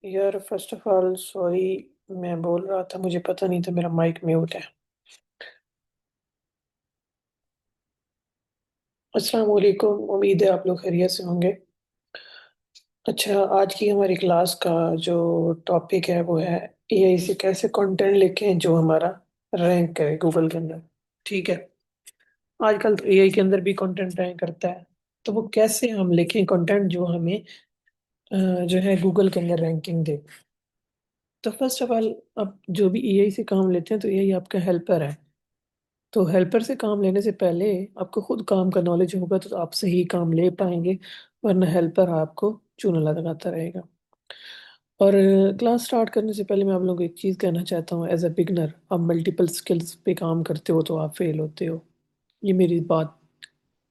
यार first of all sorry. मैं बोल रहा था, मुझे पता नहीं था मेरा माइक म्यूट है। अस्सलाम वालेकुम, उम्मीद है आप लोग खैरियत से होंगे। अच्छा, आज की हमारी क्लास का जो टॉपिक है वो है एआई से कैसे कंटेंट लिखें जो हमारा रैंक करे गूगल के अंदर। ठीक है। आजकल तो एआई के अंदर भी कंटेंट रैंक करता है। तो वो कैसे हम लिखें कंटेंट जो हमें जो है गूगल के अंदर रैंकिंग दे। तो फर्स्ट ऑफ ऑल, आप जो भी एआई से काम लेते हैं तो एआई आपका हेल्पर है। तो हेल्पर से काम लेने से पहले आपको खुद काम का नॉलेज होगा तो आप सही काम ले पाएंगे, वरना हेल्पर आपको चूना लगाता रहेगा। और क्लास स्टार्ट करने से पहले मैं आप लोगों को एक चीज़ कहना चाहता हूँ। एज अ बिगनर आप मल्टीपल स्किल्स पे काम करते हो तो आप फेल होते हो। ये मेरी बात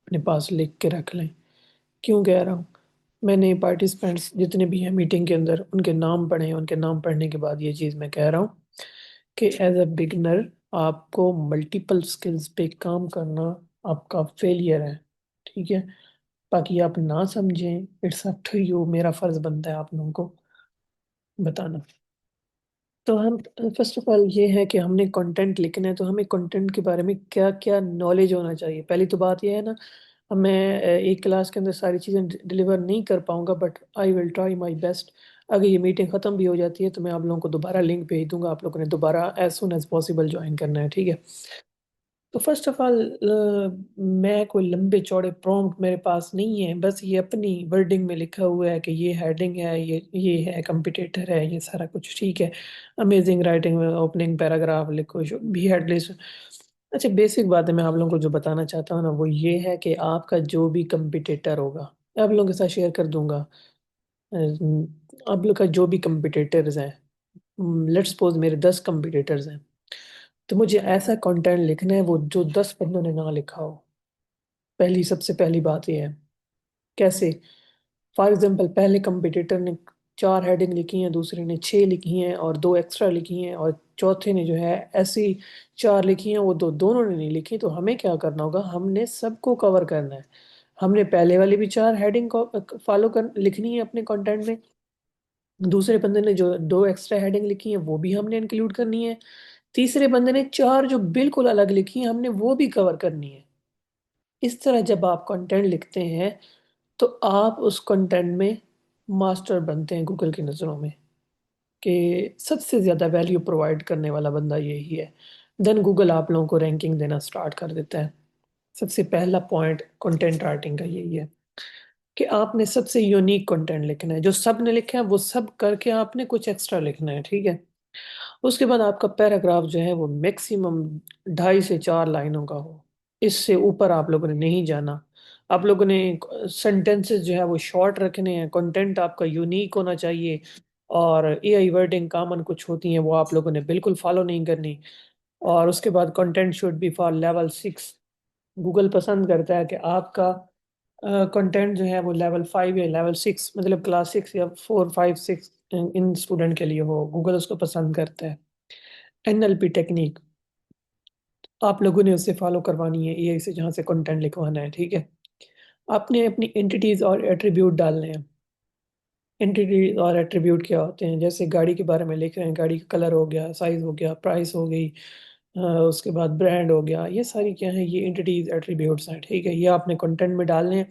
अपने पास लिख के रख लें। क्यों कह रहा हूँ? मैंने पार्टिसिपेंट्स जितने भी हैं मीटिंग के अंदर उनके नाम पढ़े हैं, उनके नाम पढ़ने के बाद ये चीज़ मैं कह रहा हूँ कि एज अ बिगनर आपको मल्टीपल स्किल्स पे काम करना आपका फेलियर है। ठीक है। बाकी आप ना समझें, इट्स अप टू यू, मेरा फर्ज बनता है आप लोगों को बताना। तो हम फर्स्ट ऑफ ऑल ये है कि हमने कंटेंट लिखना है तो हमें कंटेंट के बारे में क्या क्या नॉलेज होना चाहिए। पहली तो बात ये है ना, अब मैं एक क्लास के अंदर सारी चीज़ें डिलीवर नहीं कर पाऊंगा, but I will try my best. अगर ये मीटिंग ख़त्म भी हो जाती है तो मैं आप लोगों को दोबारा लिंक भेज दूंगा, आप लोगों ने दोबारा as soon as possible join करना है। ठीक है। तो फर्स्ट ऑफ ऑल, मैं कोई लंबे चौड़े प्रॉम्प्ट मेरे पास नहीं है, बस ये अपनी वर्डिंग में लिखा हुआ है कि ये हेडिंग है, ये है कंपिटेटर है, ये सारा कुछ ठीक है। अमेजिंग राइटिंग में ओपनिंग पैराग्राफ लिखो जो भी हेडलिस्ट। अच्छा, बेसिक बात है मैं आप लोगों को जो बताना चाहता हूँ ना वो ये है कि आपका जो भी कंपिटेटर होगा, आप लोगों के साथ शेयर कर दूंगा। आप लोग का जो भी कंपिटेटर्स हैं, लेट्स सपोज मेरे 10 कंपिटेटर्स हैं, तो मुझे ऐसा कंटेंट लिखना है वो जो 10 बंदों ने ना लिखा हो। पहली सबसे पहली बात ये है। कैसे? फॉर एग्जाम्पल, पहले कंपटीटर ने 4 हेडिंग लिखी हैं, दूसरे ने 6 लिखी हैं और 2 एक्स्ट्रा लिखी हैं, और चौथे ने जो है ऐसी 4 लिखी हैं, वो दोनों ने नहीं लिखी। तो हमें क्या करना होगा, हमने सबको कवर करना है। हमने पहले वाली भी 4 हेडिंग को फॉलो कर लिखनी है अपने कंटेंट में। दूसरे बंदे ने जो 2 एक्स्ट्रा हेडिंग लिखी है वो भी हमने इंक्लूड करनी है। तीसरे बंदे ने 4 जो बिल्कुल अलग लिखी है हमने वो भी कवर करनी है। इस तरह जब आप कंटेंट लिखते हैं तो आप उस कंटेंट में मास्टर बनते हैं गूगल की नज़रों में, कि सबसे ज़्यादा वैल्यू प्रोवाइड करने वाला बंदा यही है। देन गूगल आप लोगों को रैंकिंग देना स्टार्ट कर देता है। सबसे पहला पॉइंट कंटेंट राइटिंग का यही है कि आपने सबसे यूनिक कंटेंट लिखना है। जो सब ने लिखा है वो सब करके आपने कुछ एक्स्ट्रा लिखना है। ठीक है। उसके बाद आपका पैराग्राफ जो है वो मैक्सिमम 2.5 से 4 लाइनों का हो। इससे ऊपर आप लोगों ने नहीं जाना। आप लोगों ने सेंटेंसेस जो है वो शॉर्ट रखने हैं, कंटेंट आपका यूनिक होना चाहिए। और एआई वर्डिंग कॉमन कुछ होती हैं वो आप लोगों ने बिल्कुल फॉलो नहीं करनी। और उसके बाद content should be for level 6। Google पसंद करता है कि आपका कंटेंट जो है वो लेवल 5 या लेवल 6, मतलब क्लास 6 या 4 5 6 इन स्टूडेंट के लिए हो। गूगल उसको पसंद करता है। एनएलपी टेक्निक आप लोगों ने उससे फॉलो करवानी है, एआई से जहाँ से कंटेंट लिखवाना है। ठीक है। आपने अपनी एंटिटीज और एट्रीब्यूट डालने हैं। एंटिटीज और एट्रीब्यूट क्या होते हैं? जैसे गाड़ी के बारे में लिख रहे हैं, गाड़ी का कलर हो गया, साइज हो गया, प्राइस हो गई, उसके बाद ब्रांड हो गया, ये सारी क्या है, ये एंटिटीज एट्रीब्यूट्स हैं। ठीक है। ये आपने कंटेंट में डालने हैं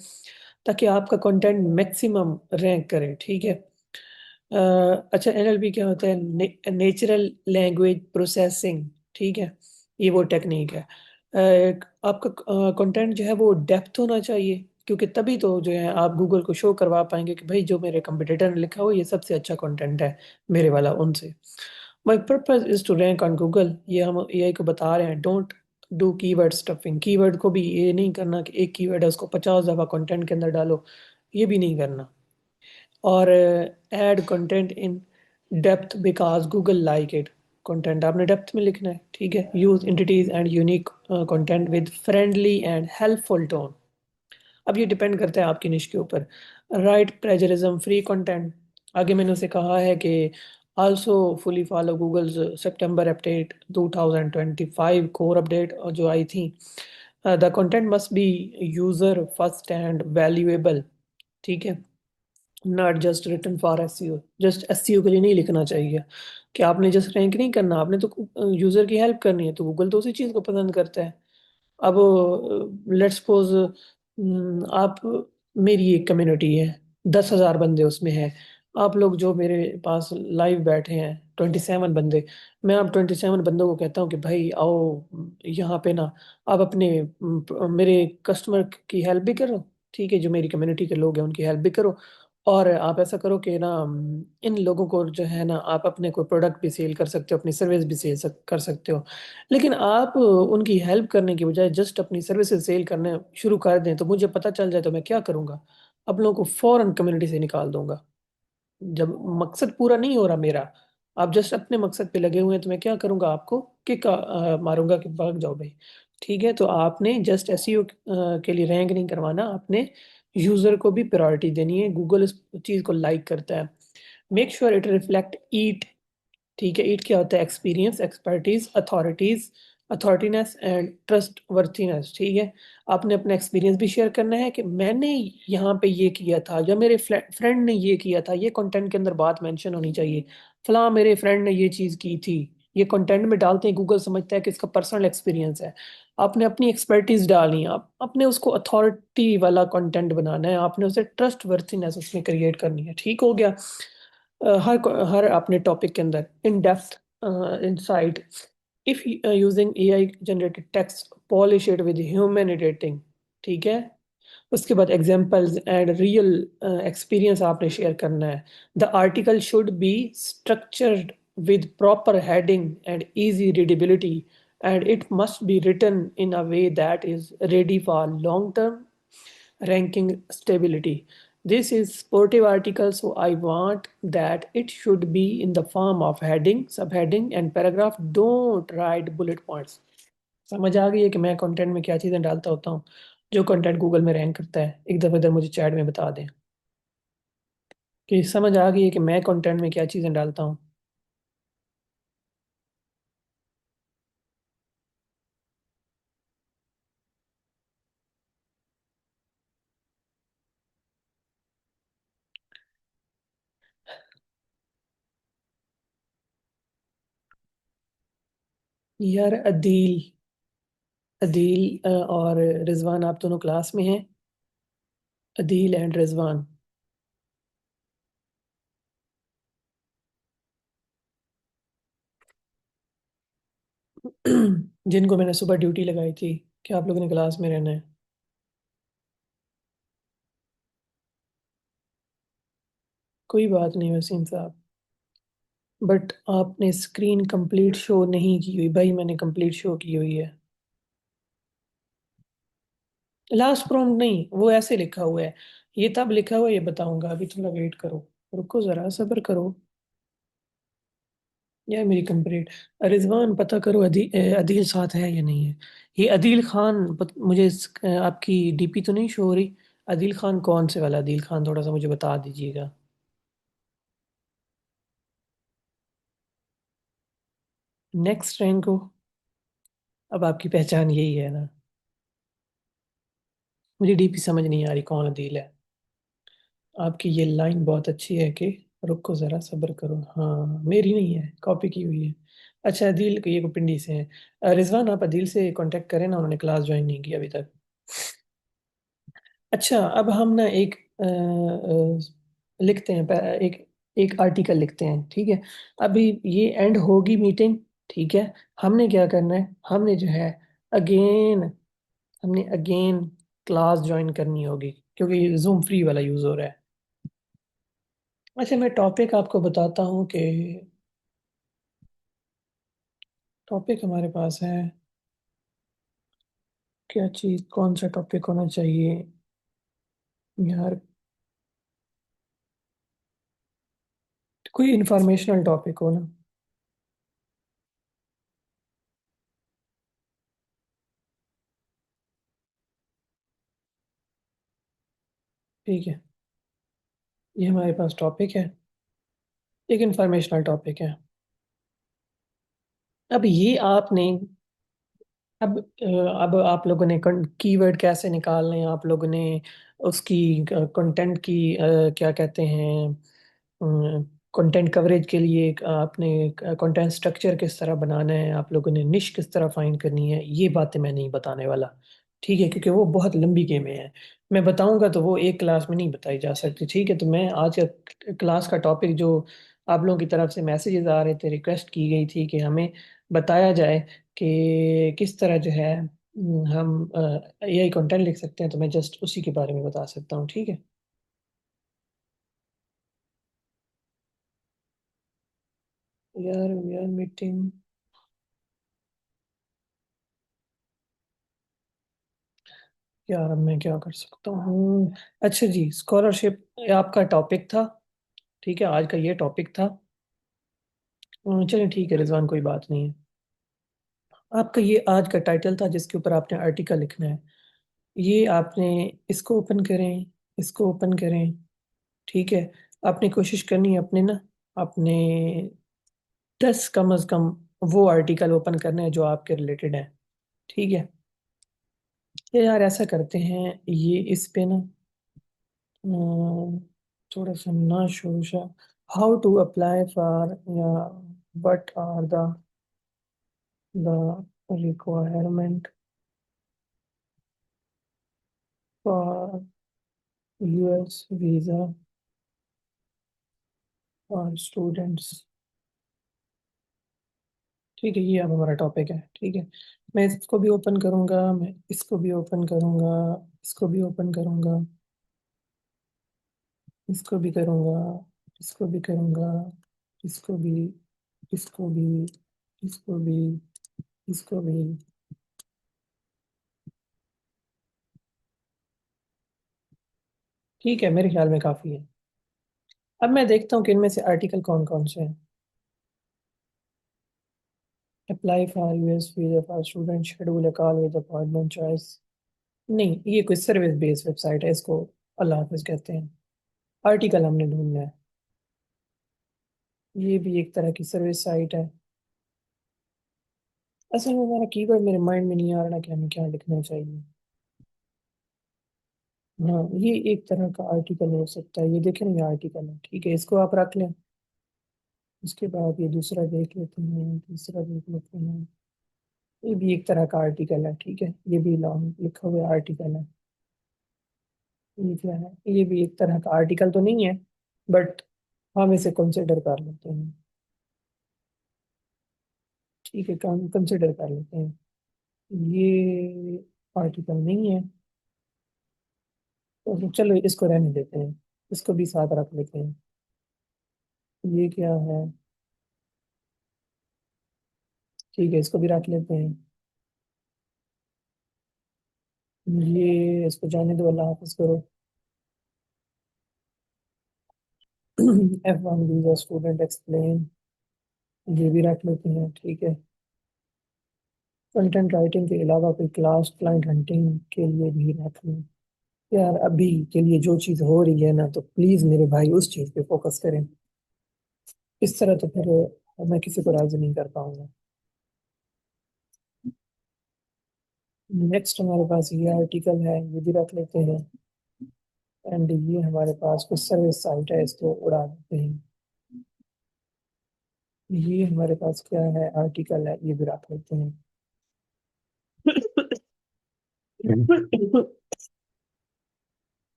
ताकि आपका कंटेंट मैक्सिमम रैंक करे। ठीक है। अ, अच्छा, एनएलपी क्या होता है? Natural language processing. ठीक है। ये वो टेक्निक है। आपका कंटेंट जो है वो डेप्थ होना चाहिए, क्योंकि तभी तो जो है आप गूगल को शो करवा पाएंगे कि भाई जो मेरे कंपटीटर ने लिखा हो ये सबसे अच्छा कंटेंट है मेरे वाला उनसे। My purpose is to rank on Google. ये हम एआई को बता रहे हैं, don't do keyword stuffing. Keyword को भी ये नहीं करना कि एक कीवर्ड है उसको 50 दफा कंटेंट के अंदर डालो, ये भी नहीं करना। और add content in depth because Google like it. Content आपने डेप्थ में लिखना है। ठीक है। Use entities and unique content with friendly and helpful tone. अब ये डिपेंड करता है आपकी निश के ऊपर। Right plagiarism free content. आगे मैंने उसे कहा है कि आल्सो फुली फॉलो गूगल्स सितंबर अपडेट 2025 कोर अपडेट जो आई थी। The content must be user first and valuable. ठीक है। Not just written for SEO, just SEO के लिए नहीं लिखना चाहिए कि आपने जस्ट रैंक नहीं करना, आपने तो यूजर की हेल्प करनी है, तो गूगल तो उसी चीज को पसंद करता है। अब लेट्स सपोज आप, मेरी एक कम्युनिटी है, 10,000 बंदे उसमें हैं, आप लोग जो मेरे पास लाइव बैठे हैं 27 बंदे, मैं आप 27 बंदों को कहता हूँ कि भाई आओ यहाँ पे ना, आप अपने मेरे कस्टमर की हेल्प भी करो, ठीक है, जो मेरी कम्युनिटी के लोग हैं उनकी हेल्प भी करो, और आप ऐसा करो कि ना इन लोगों को जो है ना, आप अपने कोई प्रोडक्ट भी सेल कर सकते हो, अपनी सर्विस भी सेल कर सकते हो। लेकिन आप उनकी हेल्प करने की बजाय जस्ट अपनी सर्विसेज सेल करने शुरू कर दें, तो मुझे पता चल जाए तो मैं क्या करूंगा, आप लोगों को फौरन कम्युनिटी से निकाल दूंगा। जब मकसद पूरा नहीं हो रहा मेरा, आप जस्ट अपने मकसद पे लगे हुए हैं, तो मैं क्या करूंगा, आपको किक मारूंगा कि भाग जाओ भाई। ठीक है, तो आपने जस्ट एसईओ के लिए रैंक नहीं करवाना, आपने यूजर को भी प्रायोरिटी देनी है, गूगल इस चीज को लाइक करता है। Make sure it reflect EEAT, ठीक है, ईट क्या होता है, experience, expertise, authoritativeness and trustworthiness, ठीक है। आपने अपना एक्सपीरियंस भी शेयर करना है कि मैंने यहाँ पे ये किया था, या मेरे फ्रेंड ने ये किया था, ये कंटेंट के अंदर बात मेंशन होनी चाहिए, फला मेरे फ्रेंड ने ये चीज़ की थी। ये कंटेंट में डालते हैं, गूगल समझता है कि इसका पर्सनल एक्सपीरियंस है। आपने अपनी एक्सपर्टीज डालनी है, आप अपने उसको अथॉरिटी वाला कंटेंट बनाना है, आपने उसे ट्रस्ट वर्थीनेस उसमें क्रिएट करनी है, ठीक हो गया। हर हर अपने टॉपिक के अंदर in depth insight, if using AI generated text, polish it with human editing, ठीक है। उसके बाद एग्जांपल्स एंड रियल एक्सपीरियंस आपने शेयर करना है। The article should be structured with proper heading and easy readability, and it must be written in a way that is ready for long term ranking stability. This is sportive article, so I want that it should be in the form of heading, subheading and paragraph. Don't write bullet points. समझ आ गई है कि मैं content में क्या चीज़ें डालता होता हूँ, जो कंटेंट गूगल में रैंक करता है। एक दफ़ा इधर मुझे चैट में बता दें कि समझ आ गई है कि मैं कंटेंट में क्या चीज़ें डालता हूँ। यार अदील, और रिजवान, आप दोनों क्लास में हैं, अदील एंड रिजवान। जिनको मैंने सुबह ड्यूटी लगाई थी, क्या आप लोगों ने क्लास में रहना है? कोई बात नहीं वसीम साहब, बट आपने स्क्रीन कंप्लीट शो नहीं की हुई भाई, मैंने कंप्लीट शो की हुई है। लास्ट प्रॉम्प्ट नहीं, वो ऐसे लिखा हुआ है, ये तब लिखा हुआ है, ये बताऊंगा, अभी थोड़ा वेट करो, रुको जरा सब्र करो। यार मेरी कंप्लीट, रिजवान पता करो अदील साथ है या नहीं है। ये अदील खान मुझे आपकी डीपी तो नहीं शो हो रही। अदील खान कौन से वाला अदील खान, थोड़ा सा मुझे बता दीजिएगा। नेक्स्ट रैंक को, अब आपकी पहचान यही है ना। मुझे डीपी समझ नहीं आ रही कौन अदील है। आपकी ये लाइन बहुत अच्छी है कि रुको ज़रा सब्र करो, हाँ मेरी नहीं है, कॉपी की हुई है। अच्छा अदील ये को पिंडी से है। रिजवान आप अदील से कांटेक्ट करें ना, उन्होंने क्लास ज्वाइन नहीं की अभी तक। अच्छा अब हम ना एक लिखते हैं, एक एक आर्टिकल लिखते हैं, ठीक है। अभी ये एंड होगी मीटिंग, ठीक है। हमने क्या करना है, हमने जो है अगेन, हमने अगेन क्लास ज्वाइन करनी होगी, क्योंकि जूम फ्री वाला यूज़ हो रहा है। अच्छा मैं टॉपिक आपको बताता हूँ कि टॉपिक हमारे पास है, क्या चीज़, कौन सा टॉपिक होना चाहिए यार, कोई इंफॉर्मेशनल टॉपिक हो ना। ठीक है, ये हमारे पास टॉपिक है, एक इंफॉर्मेशनल टॉपिक है। अब ये आपने अब आप लोगों ने कीवर्ड कैसे निकालने हैं, आप लोगों ने उसकी कंटेंट की क्या कहते हैं, कंटेंट कवरेज के लिए आपने कंटेंट स्ट्रक्चर किस तरह बनाना है, आप लोगों ने निश किस तरह फाइंड करनी है, ये बातें मैं नहीं बताने वाला। ठीक है, क्योंकि वो बहुत लंबी गेमें हैं। मैं बताऊंगा तो वो एक क्लास में नहीं बताई जा सकती। ठीक है, तो मैं आज का क्लास का टॉपिक जो आप लोगों की तरफ से मैसेजेस आ रहे थे, रिक्वेस्ट की गई थी कि हमें बताया जाए कि किस तरह जो है हम एआई कंटेंट लिख सकते हैं, तो मैं जस्ट उसी के बारे में बता सकता हूँ। ठीक है। यार वी आर मीटिंग। यार अब मैं क्या कर सकता हूँ। अच्छा जी, स्कॉलरशिप आपका टॉपिक था। ठीक है, आज का ये टॉपिक था। चलिए ठीक है रिजवान, कोई बात नहीं है। आपका ये आज का टाइटल था जिसके ऊपर आपने आर्टिकल लिखना है। ये आपने इसको ओपन करें, इसको ओपन करें। ठीक है, आपने कोशिश करनी है अपने ना, अपने 10 कम अज कम वो आर्टिकल ओपन करने हैं जो आपके रिलेटेड है। ठीक है। ये यार ऐसा करते हैं, ये इस पे ना अम, थोड़ा सा ना शोशा, हाउ टू अप्लाई फॉर, या what are the requirement for US visa for students. ठीक है, ये अब हमारा टॉपिक है। ठीक है, मैं इसको भी ओपन करूंगा, मैं इसको भी ओपन करूंगा, इसको भी ओपन करूंगा, इसको भी करूंगा, इसको भी करूंगा, इसको भी, इसको भी, इसको भी, इसको भी। ठीक है, मेरे ख्याल में काफी है। अब मैं देखता हूँ कि इनमें से आर्टिकल कौन कौन से हैं। Apply for US visa for student, schedule a call with appointment choice. नहीं, ये कोई सर्विस बेस्ड वेबसाइट है, इसको अल्लाह हाफिज कहते हैं। आर्टिकल हमने ढूंढना है। ये भी एक तरह की सर्विस साइट है। असल में हमारा कीवर्ड मेरे माइंड में नहीं आ रहा कि हमें क्या लिखना चाहिए। हाँ, ये एक तरह का आर्टिकल हो सकता है। ये देखें ना, ये आर्टिकल है। ठीक है, इसको आप रख लें। उसके बाद ये दूसरा देख लेते हैं, तीसरा देख लेते हैं। ये भी एक तरह का आर्टिकल है। ठीक है, ये भी लॉन्ग लिखा हुआ आर्टिकल है। ये क्या है, ये भी एक तरह का आर्टिकल तो नहीं है, बट हम इसे कंसिडर कर लेते हैं। ठीक है, कंसिडर कर लेते हैं। ये आर्टिकल नहीं है, तो चलो इसको रहने देते हैं। इसको भी साथ रख लेते हैं। ये क्या है। ठीक है, इसको भी रख लेते हैं। ये इसको जाने दो, अल्लाह हाफिज करो। F1 वीजा स्टूडेंट एक्सप्लेन, ये भी रख लेते हैं। ठीक है, कंटेंट राइटिंग के अलावा कोई क्लास क्लाइंट हंटिंग के लिए भी रख लें। यार अभी के लिए जो चीज़ हो रही है ना, तो प्लीज़ मेरे भाई उस चीज़ पे फोकस करें। इस तरह तो फिर मैं किसी को राजी नहीं कर पाऊंगा। नेक्स्ट हमारे पास ये आर्टिकल है, ये भी रख लेते हैं। एंड ये हमारे पास कुछ सर्विस साइट है, इसको उड़ा देते हैं। ये हमारे पास क्या है, आर्टिकल है, ये भी रख लेते हैं।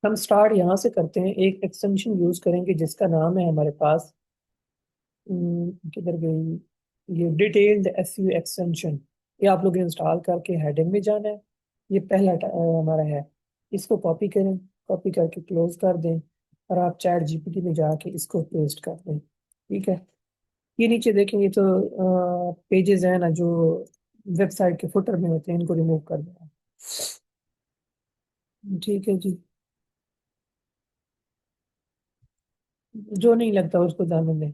हम स्टार्ट यहाँ से करते हैं, एक एक्सटेंशन यूज करेंगे जिसका नाम है हमारे पास, किधर गई, ये डिटेल्ड एसईओ एक्सटेंशन। ये आप लोग इंस्टॉल करके हेडिंग में जाना है। ये पहला हमारा है। इसको कॉपी करें, कॉपी करके क्लोज कर दें, और आप चैट जीपीटी में जाके इसको पेस्ट कर दें। ठीक है, ये नीचे देखेंगे तो पेजेस हैं ना जो वेबसाइट के फुटर में होते हैं, इनको रिमूव कर देना। ठीक है जी, जो नहीं लगता उसको जाने दें,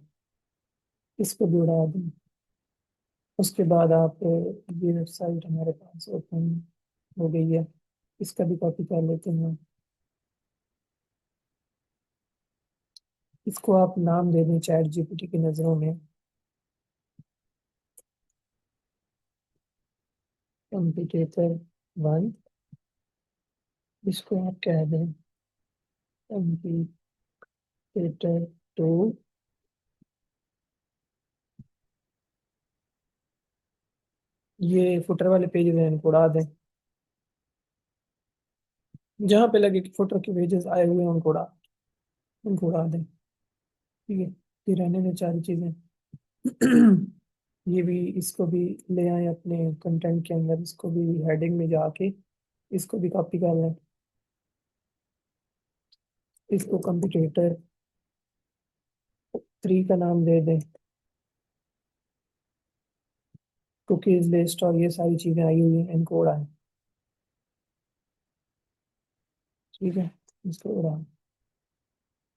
इसको भी उड़ा दें। उसके बाद आप ये वेबसाइट हमारे पास ओपन हो गई है, इसका भी कॉपी कर लेते हैं। इसको आप नाम दे दें चैट जीपीटी की नज़रों में। कंप्यूटर वन, इसको आप कह दें कंप्यूटर टू, ये फुटर वाले पेज हैं इनको उड़ा दें, जहाँ पे लगे कि फुटर के पेजेस आए हुए हैं उनको उड़ा दें। ठीक है, ये रहने में सारी चीजें। ये भी, इसको भी ले आए अपने कंटेंट के अंदर, इसको भी हेडिंग में जाके इसको भी कॉपी कर लें, इसको कंप्यूटर थ्री का नाम दे दें, कुकीज लिस्ट और ये सारी चीजें आई हुई हैं इनको उड़ाएं। ठीक है, इसको उड़ाएं।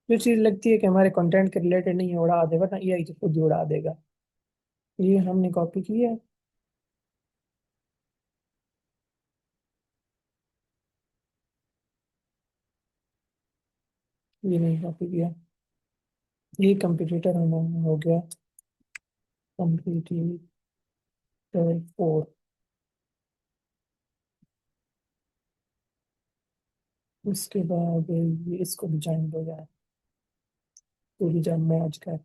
जो चीज लगती है कि हमारे कंटेंट के रिलेटेड नहीं है उड़ा दे, वरना ये तो खुद ही उड़ा देगा। ये हमने कॉपी की है, ये नहीं कॉपी किया। ये कंप्यूटर हमारा हो गया कंप्यूटर फोर। उसके बाद ये इसको भी ज्वाइन हो जाए, पूरी जब मैच कर,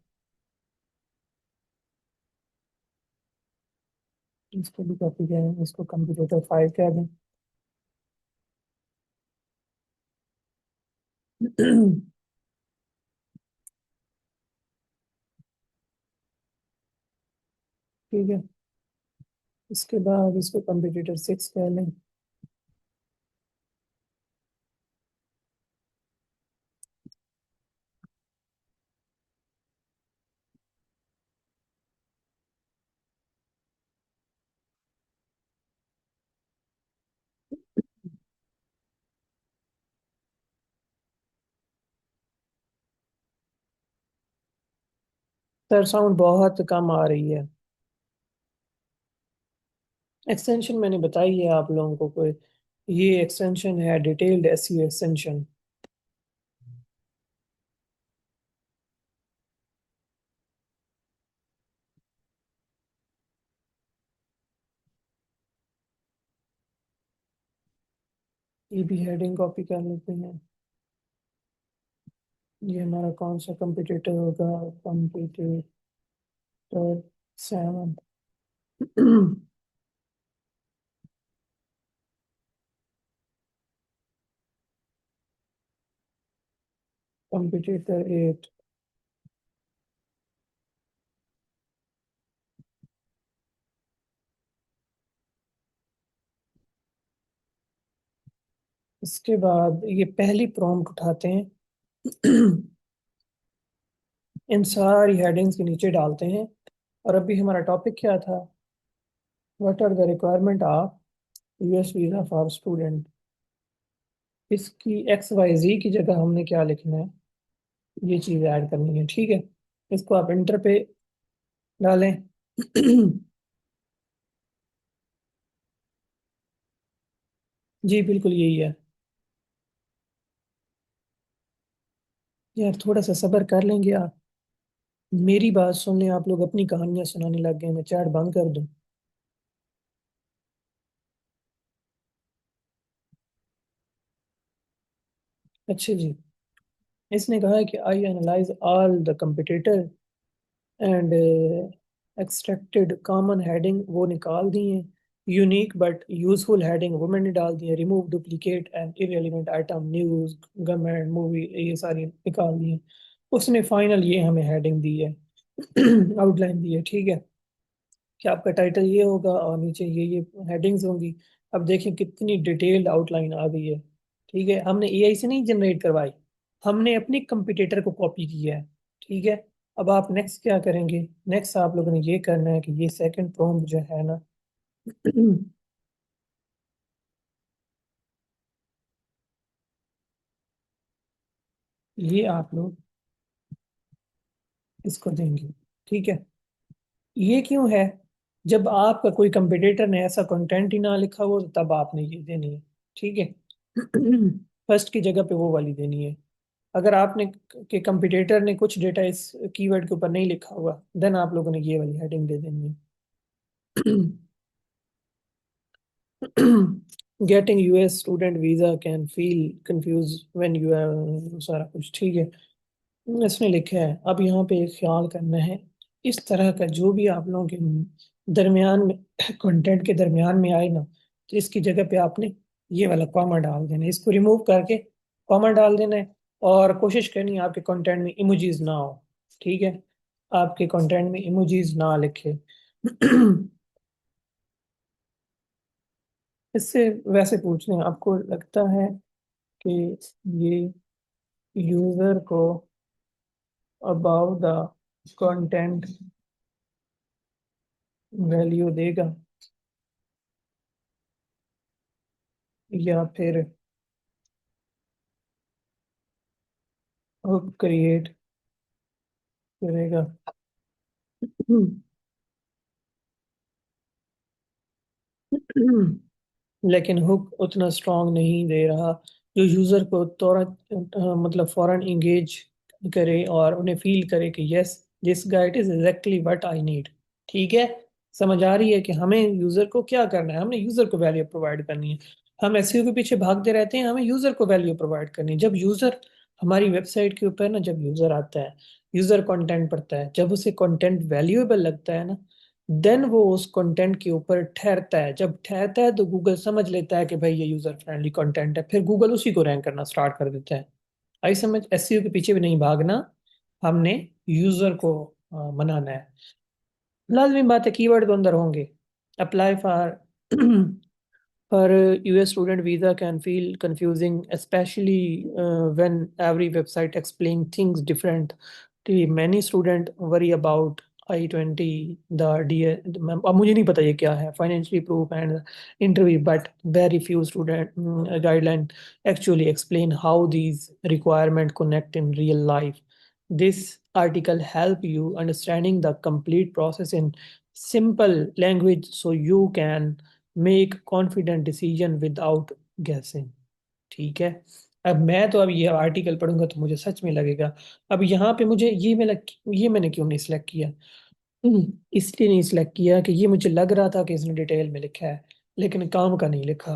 इसको भी कॉपी करें, इसको कंप्यूटर फाइव कह दें। ठीक है, इसके बाद इसको कंप्यूटर सिक्स कह लें। सर साउंड बहुत कम आ रही है। एक्सटेंशन मैंने बताई है आप लोगों को, कोई ये एक्सटेंशन है डिटेल्ड एसईओ एक्सटेंशन। ये भी हेडिंग कॉपी कर लेते हैं। ये हमारा कौन सा कंपटीटर होगा, कंपटीटर सेवन। Competitor eight. इसके बाद ये पहली प्रॉम्प्ट उठाते हैं, इन सारी हेडिंग्स के नीचे डालते हैं। और अभी हमारा टॉपिक क्या था, what are the requirement of US visa for student. इसकी एक्स वाई जी की जगह हमने क्या लिखना है, ये चीज ऐड करनी है। ठीक है, इसको आप इंटर पे डालें। जी बिल्कुल यही है। यार थोड़ा सा सब्र कर लेंगे आप, मेरी बात सुन लें, आप लोग अपनी कहानियां सुनाने लग गए, मैं चैट बंद कर दूं। अच्छा जी, इसने कहा है कि I analyse all the competitor and extracted common heading वो निकाल दी हैं, यूनिक बट यूजफुल हेडिंग वो मैंने डाल दी है, remove duplicate and irrelevant item, news, government, movie, ये सारी निकाल दी हैं। उसने फाइनल ये हमें हेडिंग दी है, आउटलाइन दी है। ठीक है, कि आपका टाइटल ये होगा और नीचे ये हेडिंग्स होंगी। अब देखें कितनी डिटेल्ड आउटलाइन आ गई है। ठीक है, हमने एआई से नहीं जनरेट करवाई, हमने अपनी कंपिटेटर को कॉपी किया है। ठीक है, अब आप नेक्स्ट क्या करेंगे, नेक्स्ट आप लोगों ने ये करना है कि ये सेकंड प्रॉम्प्ट जो है ना, ये आप लोग इसको देंगे। ठीक है, ये क्यों है, जब आपका कोई कंपटीटर ने ऐसा कंटेंट ही ना लिखा हो तो तब आपने ये देनी है। ठीक है, फर्स्ट की जगह पे वो वाली देनी है। अगर आपने के कंपटीटर ने कुछ डेटा इस कीवर्ड के ऊपर नहीं लिखा हुआ, देन आप लोगों ने ये वाली हेडिंग दे देनी है। Getting US student visa can feel confuse when you have, सारा कुछ ठीक है। इसने लिखा है अब यहाँ पे एक ख्याल करना है, इस तरह का जो भी आप लोगों के दरमियान में कंटेंट के दरमियान में आए ना, तो इसकी जगह पे आपने ये वाला कॉमा डाल देना है, इसको रिमूव करके कॉमा डाल देना है। और कोशिश करनी है आपके कंटेंट में इमोजीज ना हो, ठीक है, आपके कंटेंट में इमोजीज ना लिखे। इससे वैसे पूछने आपको लगता है कि ये यूजर को अबाउट द कंटेंट वैल्यू देगा, या फिर हुक क्रिएट करेगा? लेकिन हुक उतना स्ट्रांग नहीं दे रहा जो यूजर को मतलब फौरन इंगेज करे और उन्हें फील करे कि yes this guide is exactly what I need. ठीक है, समझ आ रही है कि हमें यूजर को क्या करना है, हमने यूजर को वैल्यू प्रोवाइड करनी है। हम एसईओ के पीछे भागते रहते हैं, हमें यूजर को वैल्यू प्रोवाइड करनी है। जब यूजर हमारी वेबसाइट के ऊपर ना, जब यूजर आता है, यूजर कंटेंट पढ़ता है, जब उसे कंटेंट वैल्यूएबल लगता है ना, देन वो उस कंटेंट के ऊपर ठहरता है। जब ठहरता है तो गूगल समझ लेता है कि भाई ये यूजर फ्रेंडली कंटेंट है, फिर गूगल उसी को रैंक करना स्टार्ट कर देता है। आई समझ? एसईओ के पीछे भी नहीं भागना, हमने यूजर को मनाना है। लाजमी बात है कीवर्ड तो अंदर होंगे। Apply for for US student visa can feel confusing, especially when every website explain things different. Many student worry about I-20, the DA, अब मुझे नहीं पता ये क्या है, financially proof and interview, but very few student guideline actually explain how these requirement connect in real life. This article help you understanding the complete process in simple language so you can make confident decision without guessing. ठीक है, अब मैं तो अब ये article पढ़ूंगा तो मुझे सच में लगेगा। अब यहाँ पे मुझे ये मैंने क्यों नहीं सिलेक्ट किया? इसलिए नहीं सिलेक्ट किया कि ये मुझे लग रहा था कि इसने डिटेल में लिखा है, लेकिन काम का नहीं लिखा।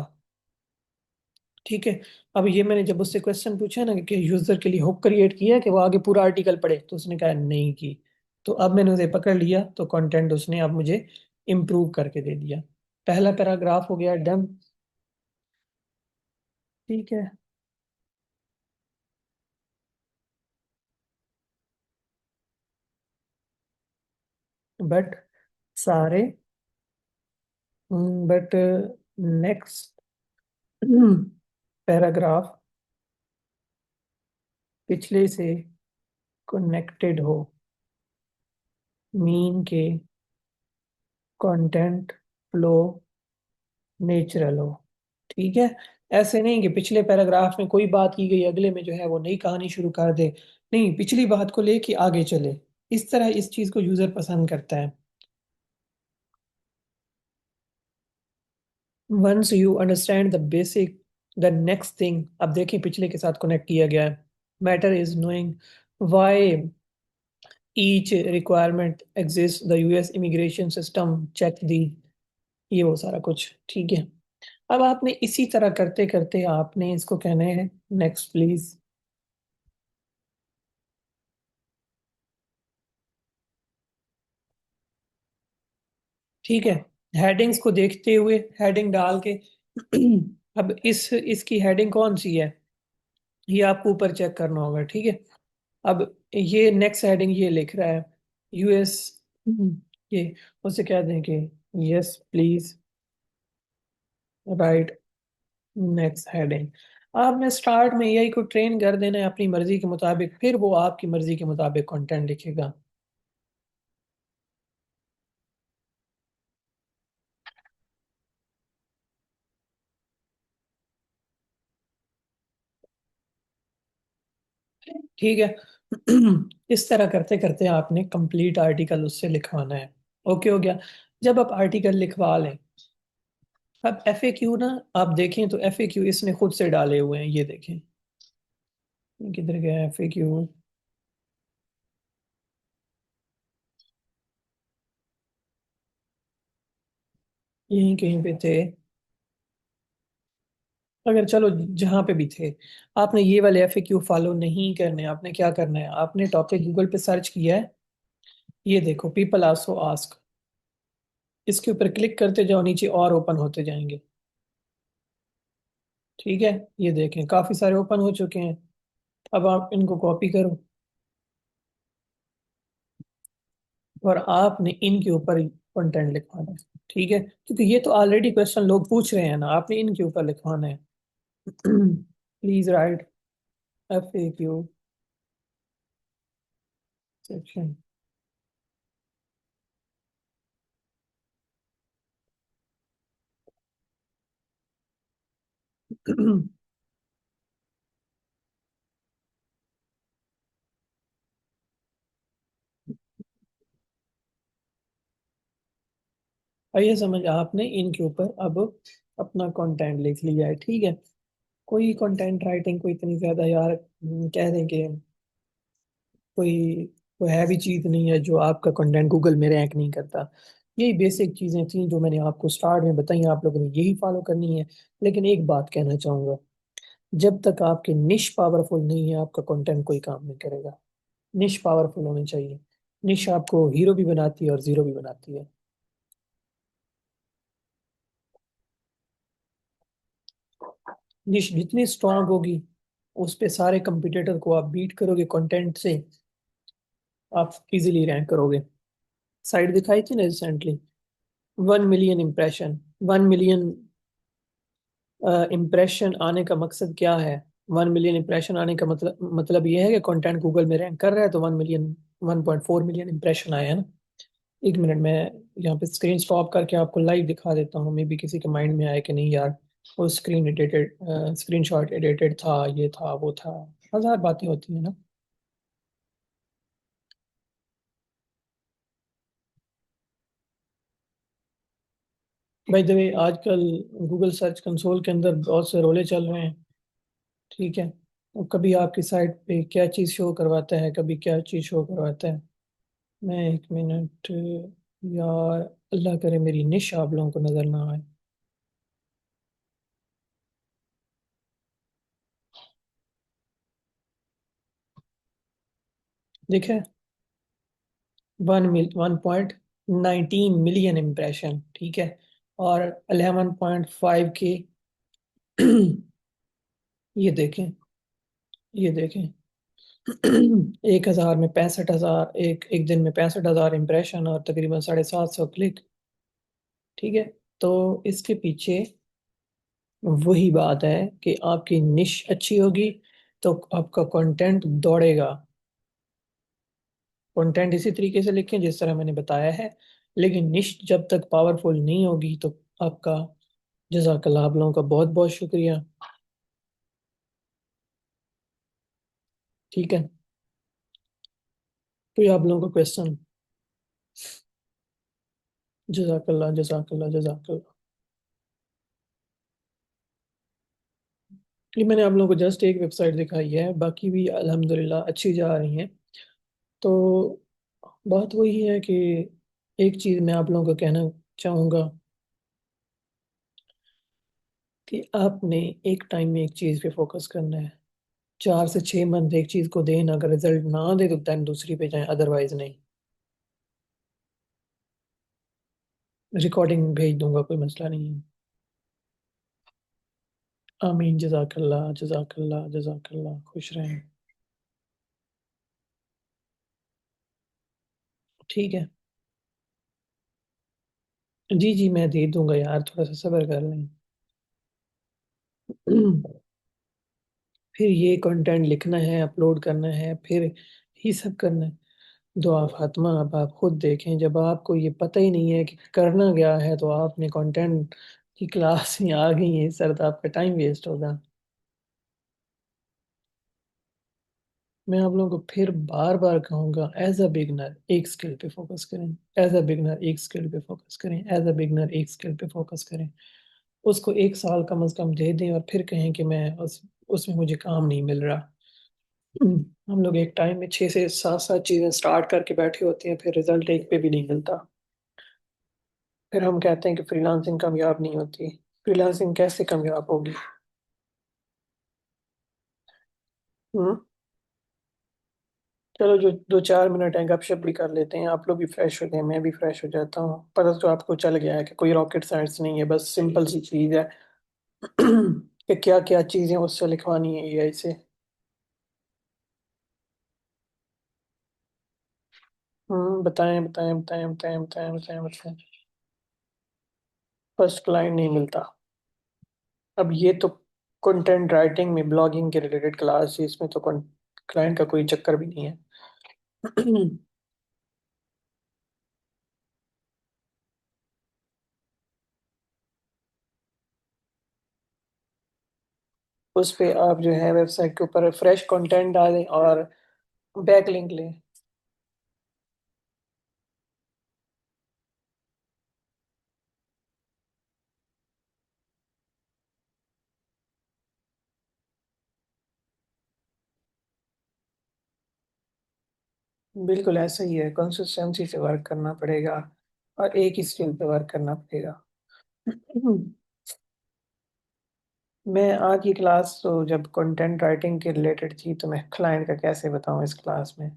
ठीक है, अब ये मैंने जब उससे क्वेश्चन पूछा ना कि यूजर के लिए हुक क्रिएट किया है कि वो आगे पूरा आर्टिकल पढ़े, तो उसने कहा नहीं की। तो अब मैंने उसे पकड़ लिया, तो कंटेंट उसने अब मुझे इम्प्रूव करके दे दिया। पहला पैराग्राफ हो गया डन। ठीक है, बट सारे बट नेक्स्ट पैराग्राफ पिछले से कनेक्टेड हो, मीन के कंटेंट फ्लो नेचुरल हो। ठीक है, ऐसे नहीं कि पिछले पैराग्राफ में कोई बात की गई, अगले में जो है वो नई कहानी शुरू कर दे। नहीं, पिछली बात को लेके आगे चले। इस तरह इस चीज को यूजर पसंद करता है। Once you understand the basic, the next thing, अब देखिए पिछले के साथ कनेक्ट किया गया है। Matter is knowing why each requirement exist, the US immigration system check दी, ये वो सारा कुछ। ठीक है, अब आपने इसी तरह करते करते आपने इसको कहना है नेक्स्ट प्लीज। ठीक है, हेडिंग्स को देखते हुए हेडिंग डाल के अब इसकी हेडिंग कौन सी है, ये आपको ऊपर चेक करना होगा। ठीक है, अब ये नेक्स्ट हेडिंग ये लिख रहा है यूएस, ये उसे कह दें कि yes please right next heading. आपने स्टार्ट में एआई को ट्रेन कर देना है अपनी मर्जी के मुताबिक, फिर वो आपकी मर्जी के मुताबिक कंटेंट लिखेगा। ठीक है, इस तरह करते करते आपने कंप्लीट आर्टिकल उससे लिखवाना है। ओके हो गया? जब आप आर्टिकल लिखवा लें, अब एफएक्यू ना, आप देखें तो एफएक्यू इसने खुद से डाले हुए हैं, ये देखें। किधर गया एफएक्यू? यहीं कहीं पे थे। अगर चलो जहां पे भी थे, आपने ये वाले FAQ फॉलो नहीं करने, आपने क्या करना है, आपने टॉपिक गूगल पे सर्च किया है, ये देखो पीपल आल्सो आस्क, इसके ऊपर क्लिक करते जाओ, नीचे और ओपन होते जाएंगे। ठीक है, ये देखें काफी सारे ओपन हो चुके हैं। अब आप इनको कॉपी करो और आपने इनके ऊपर कंटेंट लिखवाना है। ठीक है, क्योंकि ये तो ऑलरेडी क्वेश्चन लोग पूछ रहे हैं ना, आपने इनके ऊपर लिखवाना है। Please right FAQ section. आइए समझ, आपने इनके ऊपर अब अपना कंटेंट लिख लिया है। ठीक है, कोई कंटेंट राइटिंग कोई इतनी ज्यादा यार कह दें कि कोई कोई हैवी चीज नहीं है जो आपका कंटेंट गूगल में रैंक नहीं करता। यही बेसिक चीजें थी जो मैंने आपको स्टार्ट में बताई, आप लोगों ने यही फॉलो करनी है। लेकिन एक बात कहना चाहूंगा, जब तक आपकी निश पावरफुल नहीं है, आपका कंटेंट कोई काम नहीं करेगा। निश पावरफुल होनी चाहिए। निश आपको हीरो भी बनाती है और जीरो भी बनाती है। निश जितनी स्ट्रांग होगी, उस पे सारे कंपटीटर को आप बीट करोगे कंटेंट से, आप इजीली रैंक करोगे। साइट दिखाई थी ना recently, 1 million impression. 1 million impression आने का मकसद क्या है? 1 मिलियन इम्प्रेशन आने का मतलब ये है कि कंटेंट गूगल में रैंक कर रहा है, तो 1 मिलियन, 1.4 मिलियन इम्प्रेशन आया है ना। एक मिनट, मैं यहाँ पे स्क्रीन स्टॉप करके आपको लाइव दिखा देता हूँ, मे बी किसी के माइंड में आए कि नहीं यार, वो screen edited, screen shot edited था, ये था वो था, हजार बातें होती है ना। भाई द वे, आजकल गूगल सर्च कंसोल के अंदर बहुत से रोले चल रहे हैं। ठीक है, और कभी आपकी साइट पे क्या चीज़ शो करवाता है, कभी क्या चीज़ शो करवाता है। मैं एक मिनट, यार अल्लाह करे मेरी निश आप लोगों को नजर ना आए। देखे, 1.19 मिलियन इम्प्रेशन, ठीक है, और 11.5 के। ये देखें, ये देखें, 1,000 में 65,000, एक एक दिन में 65,000 इम्प्रेशन और तकरीबन 750 क्लिक। ठीक है, तो इसके पीछे वही बात है कि आपकी निश अच्छी होगी तो आपका कंटेंट दौड़ेगा। कंटेंट इसी तरीके से लिखें जिस तरह मैंने बताया है, लेकिन निश जब तक पावरफुल नहीं होगी तो आपका, जज़ाकल्लाह, आप लोगों का बहुत बहुत शुक्रिया। ठीक है, कोई आप लोगों का क्वेश्चन? जज़ाकल्लाह, जज़ाकल्लाह, जज़ाकल्लाह। ये मैंने आप लोगों को जस्ट एक वेबसाइट दिखाई है, बाकी भी अल्हम्दुलिल्लाह अच्छी जा रही हैं। तो बात वही है कि एक चीज़ मैं आप लोगों को कहना चाहूँगा कि आपने एक टाइम में एक चीज़ पे फोकस करना है। 4 से 6 मंथ एक चीज़ को दें, अगर रिजल्ट ना दे तो दैन दूसरी पे जाएं, अदरवाइज नहीं। रिकॉर्डिंग भेज दूंगा, कोई मसला नहीं है। आमीन, जज़ाकल्लाह, जज़ाकल्लाह, जज़ाकल्लाह, खुश रहें। ठीक है, जी जी मैं दे दूंगा यार, थोड़ा सा सब्र कर लें। फिर ये कंटेंट लिखना है, अपलोड करना है, फिर ये सब करना है। दुआ फातिमा, अब आप खुद देखें, जब आपको ये पता ही नहीं है कि करना क्या है, तो आपने कंटेंट की क्लास में आ गई है सर, तो आपका टाइम वेस्ट होगा। मैं आप लोगों को फिर बार बार कहूंगा, एज अ बिगनर एक स्किल पे फोकस करें। एज अ बिगनर एक स्किल पे फोकस करें। एज अ बिगनर एक स्किल पे फोकस करें। उसको 1 साल कम से कम दे दें और फिर कहें कि मैं उसमें मुझे काम नहीं मिल रहा। हम लोग एक टाइम में 6 से 7 चीजें स्टार्ट करके बैठे होते हैं, फिर रिजल्ट एक पे भी नहीं मिलता। फिर हम कहते हैं कि फ्रीलांसिंग कामयाब नहीं होती। फ्रीलांसिंग कैसे कामयाब होगी? हम्म। चलो, जो 2-4 मिनट हैं गपशप भी कर लेते हैं, आप लोग भी फ्रेश हो गए, मैं भी फ्रेश हो जाता हूँ। पता तो आपको चल गया है कि कोई रॉकेट साइंस नहीं है, बस सिंपल सी चीज है कि क्या क्या चीजें उससे लिखवानी है एआई से। बताएं बताएं बताएं बताएं बताएं बताएं बताएं। फर्स्ट क्लाइंट नहीं मिलता। अब ये तो कंटेंट राइटिंग में ब्लॉगिंग के रिलेटेड क्लास है, इसमें तो क्लाइंट का कोई चक्कर भी नहीं है। उस पे आप जो है वेबसाइट के ऊपर फ्रेश कंटेंट डालें और बैक लिंक लें। बिल्कुल ऐसा ही है, कंसिस्टेंसी से वर्क करना पड़ेगा और एक ही स्किल पे वर्क करना पड़ेगा। मैं आज की क्लास तो जब कंटेंट राइटिंग के रिलेटेड थी, तो मैं क्लाइंट का कैसे बताऊं इस क्लास में।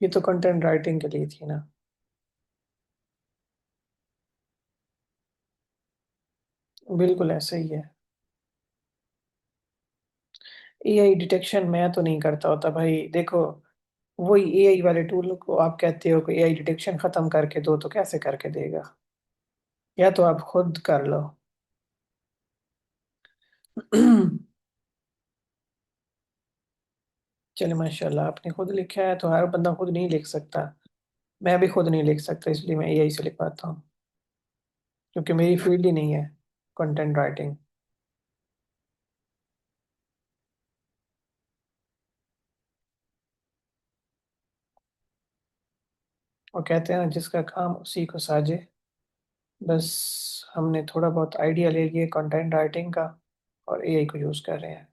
ये तो कंटेंट राइटिंग के लिए थी ना। बिल्कुल ऐसा ही है। एआई डिटेक्शन मैं तो नहीं करता होता भाई, देखो। वही एआई वाले टूल को आप कहते हो कि एआई डिटेक्शन खत्म करके दो, तो कैसे करके देगा? या तो आप खुद कर लो। चले माशाल्लाह, आपने खुद लिखा है तो हर बंदा खुद नहीं लिख सकता। मैं भी खुद नहीं लिख सकता, इसलिए मैं एआई से लिखवाता हूँ। क्योंकि मेरी फील्ड ही नहीं है कंटेंट राइटिंग। और कहते हैं ना, जिसका काम उसी को साजे। बस हमने थोड़ा बहुत आइडिया ले लिए कंटेंट राइटिंग का और एआई को यूज कर रहे हैं।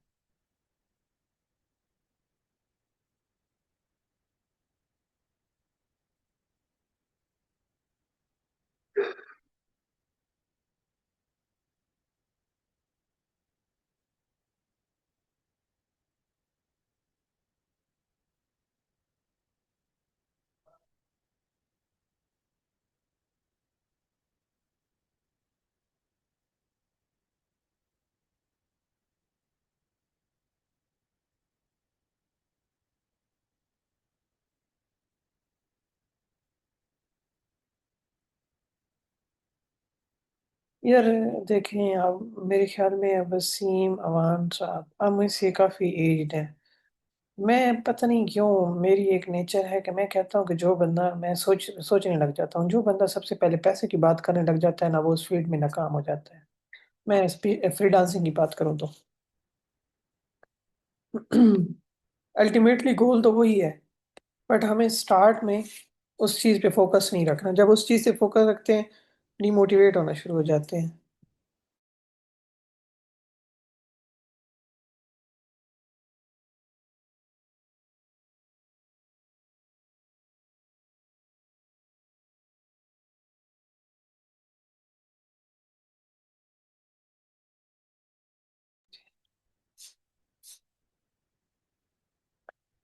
यार देखें, अब मेरे ख्याल में वसीम अवान साहब अब मुझसे काफ़ी एज्ड है। मैं पता नहीं क्यों, मेरी एक नेचर है कि मैं कहता हूँ कि जो बंदा, मैं सोचने लग जाता हूँ, जो बंदा सबसे पहले पैसे की बात करने लग जाता है ना, वो उस फील्ड में नाकाम हो जाता है। मैं फ्रीलांसिंग की बात करूँ तो अल्टीमेटली गोल तो वही है। बट हमें स्टार्ट में उस चीज़ पे फोकस नहीं रखना, जब उस चीज़ से फोकस रखते हैं डिमोटिवेट होना शुरू हो जाते हैं।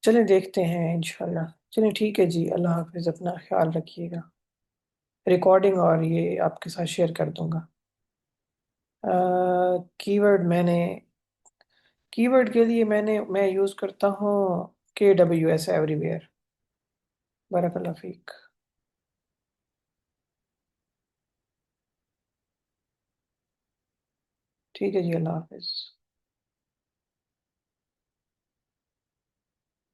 चलें देखते हैं इंशाल्लाह। चलें ठीक है जी, अल्लाह हाफिज़, अपना ख्याल रखिएगा। रिकॉर्डिंग और ये आपके साथ शेयर कर दूंगा। कीवर्ड कीवर्ड के लिए मैं यूज़ करता हूँ KWS एवरीवेयर। बारकल्लाह फीक। ठीक है जी, अल्लाह हाफिज़।